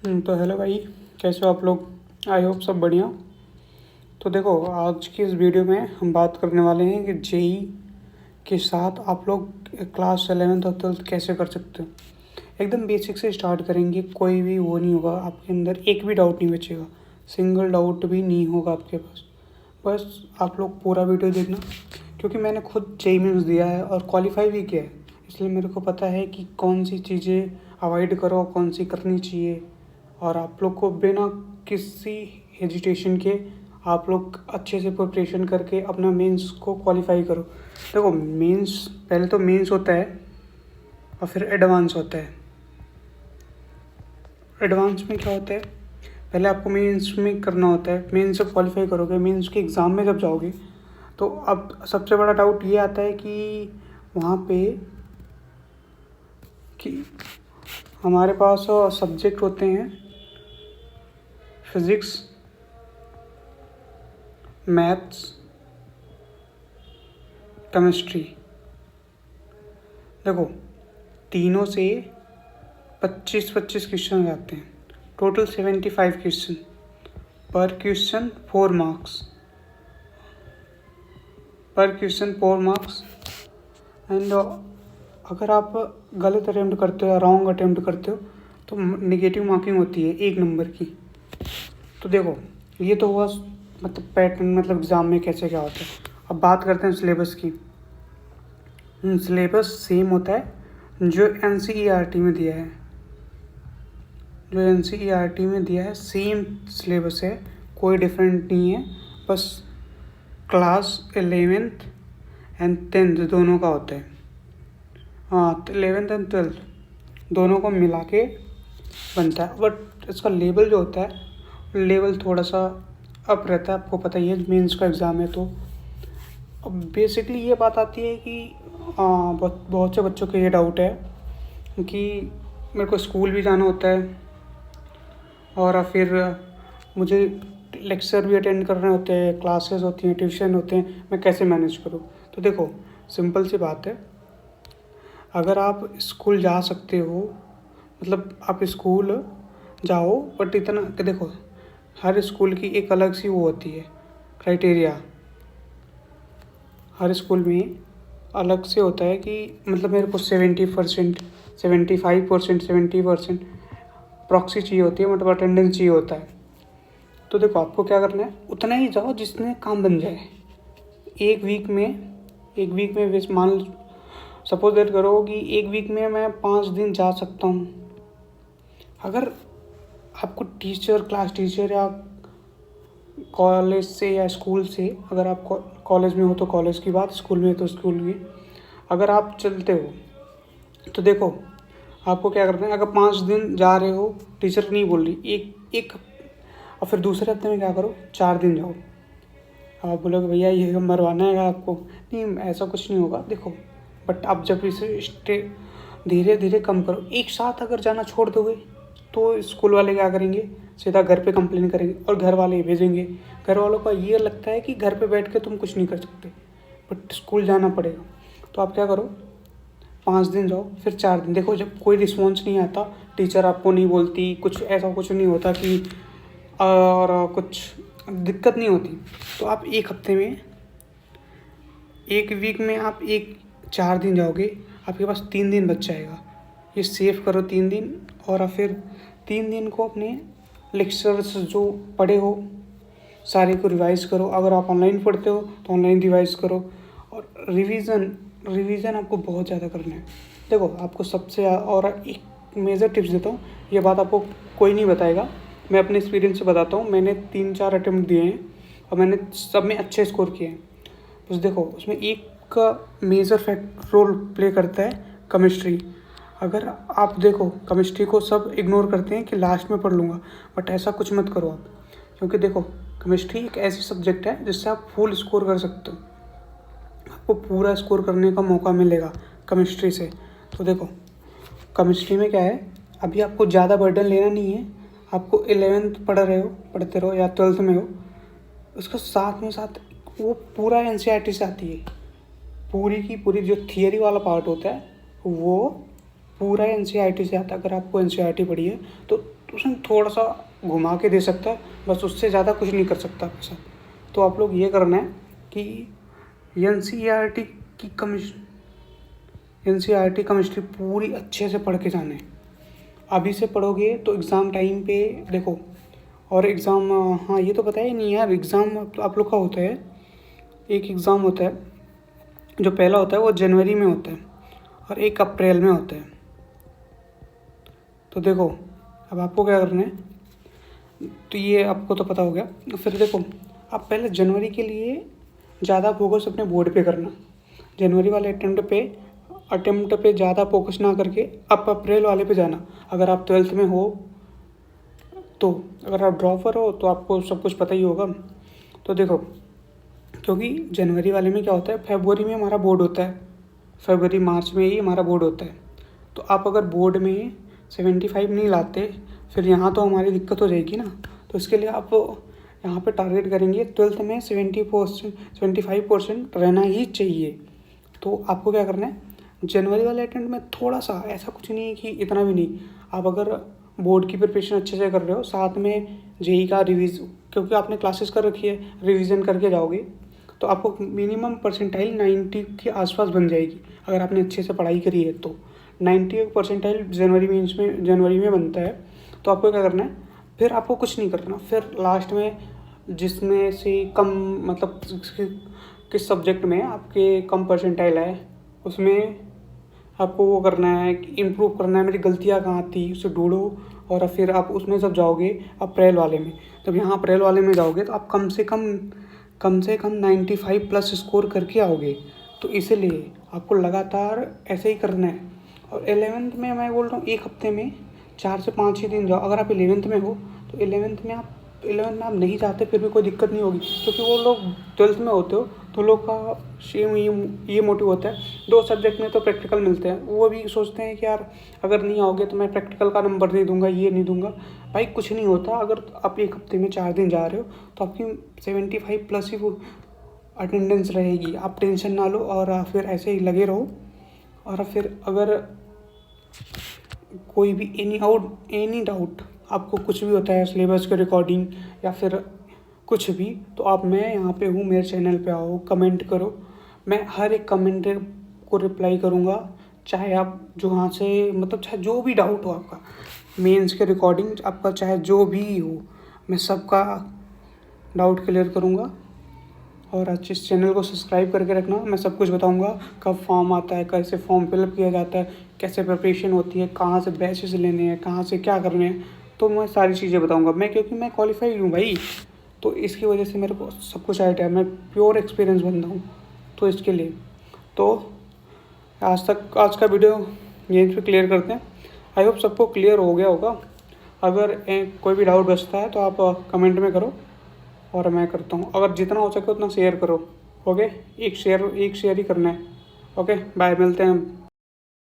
तो हेलो भाई, कैसे हो आप लोग। आई होप सब बढ़िया। तो देखो, आज की इस वीडियो में हम बात करने वाले हैं कि जेई के साथ आप लोग क्लास 11th और 12th कैसे कर सकते हो। एकदम बेसिक से स्टार्ट करेंगे। कोई भी वो नहीं होगा आपके अंदर, एक भी डाउट नहीं बचेगा, सिंगल डाउट भी नहीं होगा आपके पास। बस आप लोग पूरा वीडियो देखना, क्योंकि मैंने खुद जेई मेंस दिया है और क्वालिफाई भी किया है, इसलिए मेरे को पता है कि कौन सी चीज़ें अवॉइड करो, कौन सी करनी चाहिए। और आप लोग को बिना किसी हेजिटेशन के आप लोग अच्छे से प्रिपरेशन करके अपना मेंस को क्वालिफाई करो। देखो, मेंस पहले तो मेंस होता है और फिर एडवांस होता है। एडवांस में क्या होता है, पहले आपको मेंस में करना होता है, मेंस से क्वालिफाई करोगे, मेंस के एग्ज़ाम में जब जाओगे तो अब सबसे बड़ा डाउट ये आता है कि वहाँ पे कि हमारे पास सब्जेक्ट होते हैं फिज़िक्स, मैथ्स, केमिस्ट्री। देखो, तीनों से 25-25 क्वेश्चन आते हैं, टोटल 75 क्वेश्चन, पर क्वेश्चन 4 मार्क्स, एंड अगर आप गलत अटेम्प्ट करते हो या रॉन्ग अटेम्प्ट करते हो तो नेगेटिव मार्किंग होती है 1 नंबर की। तो देखो, ये तो हुआ मतलब पैटर्न, मतलब एग्ज़ाम में कैसे क्या होता है। अब बात करते हैं सिलेबस की। सिलेबस सेम होता है जो एनसीईआरटी में दिया है, सेम सिलेबस है, कोई डिफरेंट नहीं है। बस क्लास 11th एंड 10th दोनों का होता है। हाँ, 11th एंड 12th दोनों को मिला के बनता है। बट इसका लेवल जो होता है, लेवल थोड़ा सा अप रहता है। आपको पता ही है, मेंस का एग्ज़ाम है। तो अब बेसिकली ये बात आती है कि बहुत से बच्चों को ये डाउट है कि मेरे को स्कूल भी जाना होता है और फिर मुझे लेक्चर भी अटेंड करने होते हैं, क्लासेस होती हैं, ट्यूशन होते हैं, मैं कैसे मैनेज करूँ। तो देखो, सिंपल सी बात है, अगर आप स्कूल जा सकते हो, मतलब आप स्कूल जाओ, बट इतना कि देखो, हर स्कूल की एक अलग सी वो होती है क्राइटेरिया। हर स्कूल में अलग से होता है कि मतलब मेरे को 70%, 75%, 70% प्रॉक्सी चाहिए होती है, मतलब अटेंडेंस चाहिए होता है। तो देखो, आपको क्या करना है, उतना ही जाओ जिसमें काम बन जाए। एक वीक में बस मान सपोज दैट करो कि एक वीक में मैं 5 दिन जा सकता हूँ। अगर आपको क्लास टीचर या कॉलेज से या स्कूल से, अगर आप कॉलेज में हो तो कॉलेज की बात, स्कूल में हो तो स्कूल की, अगर आप चलते हो तो देखो, आपको क्या करना है। अगर 5 दिन जा रहे हो, टीचर नहीं बोल रही, एक और फिर दूसरे हफ्ते में क्या करो, 4 दिन जाओ। आप बोलोगे भैया ये मरवाना है आपको, नहीं ऐसा कुछ नहीं होगा। देखो, बट आप जब इसे धीरे धीरे कम करो। एक साथ अगर जाना छोड़ दोगे तो स्कूल वाले क्या करेंगे, सीधा घर पे कंप्लेन करेंगे और घर वाले ही भेजेंगे। घर वालों का ये लगता है कि घर पे बैठ के तुम कुछ नहीं कर सकते, बट स्कूल जाना पड़ेगा। तो आप क्या करो, 5 दिन जाओ, फिर 4 दिन देखो। जब कोई रिस्पॉन्स नहीं आता, टीचर आपको नहीं बोलती, कुछ ऐसा कुछ नहीं होता कि और कुछ दिक्कत नहीं होती, तो आप एक हफ्ते में, एक वीक में आप 4 दिन जाओगे, आपके पास 3 दिन बच जाएगा। ये सेव करो 3 दिन, और फिर 3 दिन को अपने लेक्चर्स जो पढ़े हो सारे को रिवाइज़ करो। अगर आप ऑनलाइन पढ़ते हो तो ऑनलाइन रिवाइज़ करो, और रिवीजन आपको बहुत ज़्यादा करना है। देखो, आपको सबसे और एक मेजर टिप्स देता हूँ, ये बात आपको कोई नहीं बताएगा, मैं अपने एक्सपीरियंस से बताता हूँ। मैंने 3-4 अटेम्प्ट दिए हैं और मैंने सब में अच्छे स्कोर किए हैं। बस देखो, उसमें एक मेजर फैक्ट रोल प्ले करता है केमिस्ट्री। अगर आप देखो, केमिस्ट्री को सब इग्नोर करते हैं कि लास्ट में पढ़ लूँगा, बट ऐसा कुछ मत करो आप, क्योंकि देखो, केमिस्ट्री एक ऐसी सब्जेक्ट है जिससे आप फुल स्कोर कर सकते हो। आपको पूरा स्कोर करने का मौका मिलेगा केमिस्ट्री से। तो देखो, केमिस्ट्री में क्या है, अभी आपको ज़्यादा बर्डन लेना नहीं है। आपको 11th पढ़ते रहो या 12th में हो, उसका साथ वो पूरा एनसीईआरटी से आती है। पूरी की पूरी जो थियरी वाला पार्ट होता है वो पूरा एनसीईआरटी से आता है। अगर आपको एनसीईआरटी पढ़ी है तो तो उसमें थोड़ा सा घुमा के दे सकता है, बस उससे ज़्यादा कुछ नहीं कर सकता आपके साथ। तो आप लोग ये करना है कि एनसीईआरटी की एनसीईआरटी केमिस्ट्री पूरी अच्छे से पढ़ के जाना है। अभी से पढ़ोगे तो एग्ज़ाम टाइम पे देखो, और एग्ज़ाम, हाँ ये तो पता ही नहीं यार, एग्ज़ाम आप लोग का होता है, एक एग्ज़ाम होता है जो पहला होता है वो जनवरी में होता है और एक अप्रैल में होता है। तो देखो अब आपको क्या करना है, तो ये आपको तो पता हो गया। फिर देखो, आप पहले जनवरी के लिए ज़्यादा फोकस अपने बोर्ड पे करना। जनवरी वाले अटेम्प्ट पे ज़्यादा फोकस ना करके आप अप्रैल वाले पे जाना। अगर आप 12th में हो तो, अगर आप ड्रॉपर हो तो आपको सब कुछ पता ही होगा। तो देखो, क्योंकि जनवरी वाले में क्या होता है, फरवरी में हमारा बोर्ड होता है, फरवरी मार्च में ही हमारा बोर्ड होता है। तो आप अगर बोर्ड में 75 नहीं लाते, फिर यहाँ तो हमारी दिक्कत हो जाएगी ना। तो इसके लिए आप यहाँ पे टारगेट करेंगे 12th में 75% रहना ही चाहिए। तो आपको क्या करना है, जनवरी वाले अटेम्प्ट में थोड़ा सा, ऐसा कुछ नहीं है कि इतना भी नहीं, आप अगर बोर्ड की प्रिपरेशन अच्छे से कर रहे हो, साथ में जेई का क्योंकि आपने क्लासेस कर रखी है, रिवीजन करके जाओगे तो आपको मिनिमम परसेंटाइल 90 के आसपास बन जाएगी। अगर आपने अच्छे से पढ़ाई करी है तो 90 परसेंटाइल जनवरी में बनता है। तो आपको क्या करना है, फिर आपको कुछ नहीं करना। फिर लास्ट में जिसमें से कम, मतलब किस सब्जेक्ट में आपके कम परसेंटाइल है, उसमें आपको वो करना है कि इम्प्रूव करना है, मेरी गलतियाँ कहाँ थी उसे ढूंढो। और फिर आप उसमें जब जाओगे अप्रैल वाले में, जब यहाँ अप्रैल वाले में जाओगे तो आप कम से कम 95+ स्कोर करके आओगे। तो इसीलिए आपको लगातार ऐसे ही करना है। और 11th में मैं बोल रहा हूँ, एक हफ्ते में 4 से 5 ही दिन जाओ। अगर आप 11th में हो तो 11th में आप नहीं जाते फिर भी कोई दिक्कत नहीं होगी, क्योंकि वो लोग 12th में होते हो तो लोग का सेम ये मोटिव होता है। 2 सब्जेक्ट में तो प्रैक्टिकल मिलते हैं, वो भी सोचते हैं कि यार अगर नहीं आओगे तो मैं प्रैक्टिकल का नंबर नहीं दूंगा, ये नहीं दूंगा। भाई कुछ नहीं होता, अगर आप एक हफ्ते में 4 दिन जा रहे हो तो आपकी 75+ ही वो अटेंडेंस रहेगी। आप टेंशन ना लो और फिर ऐसे ही लगे रहो। और फिर अगर कोई भी एनी डाउट आपको कुछ भी होता है सिलेबस के रिकॉर्डिंग या फिर कुछ भी, तो आप, मैं यहाँ पे हूँ, मेरे चैनल पे आओ, कमेंट करो। मैं हर एक कमेंट को रिप्लाई करूँगा, चाहे आप जहाँ से, मतलब चाहे जो भी डाउट हो आपका, मेंस के रिकॉर्डिंग आपका चाहे जो भी हो, मैं सबका डाउट क्लियर करूँगा। और अच्छे इस चैनल को सब्सक्राइब करके रखना, मैं सब कुछ बताऊंगा, कब फॉर्म आता है, कैसे फॉर्म फिलअप किया जाता है, कैसे प्रिपरेशन होती है, कहाँ से बैचेस लेने हैं, कहाँ से क्या करने हैं, तो मैं सारी चीज़ें बताऊंगा। क्योंकि मैं क्वालिफाइड हूँ भाई, तो इसकी वजह से मेरे को सब कुछ आइडिया है, मैं प्योर एक्सपीरियंस बंदा हूँ। तो इसके लिए तो आज का वीडियो यहीं पे क्लियर करते हैं। आई होप सबको क्लियर हो गया होगा। अगर कोई भी डाउट बचता है तो आप कमेंट में करो और मैं करता हूँ। अगर जितना हो सके उतना शेयर करो। ओके, एक शेयर ही करना है। ओके, बाय, मिलते हैं।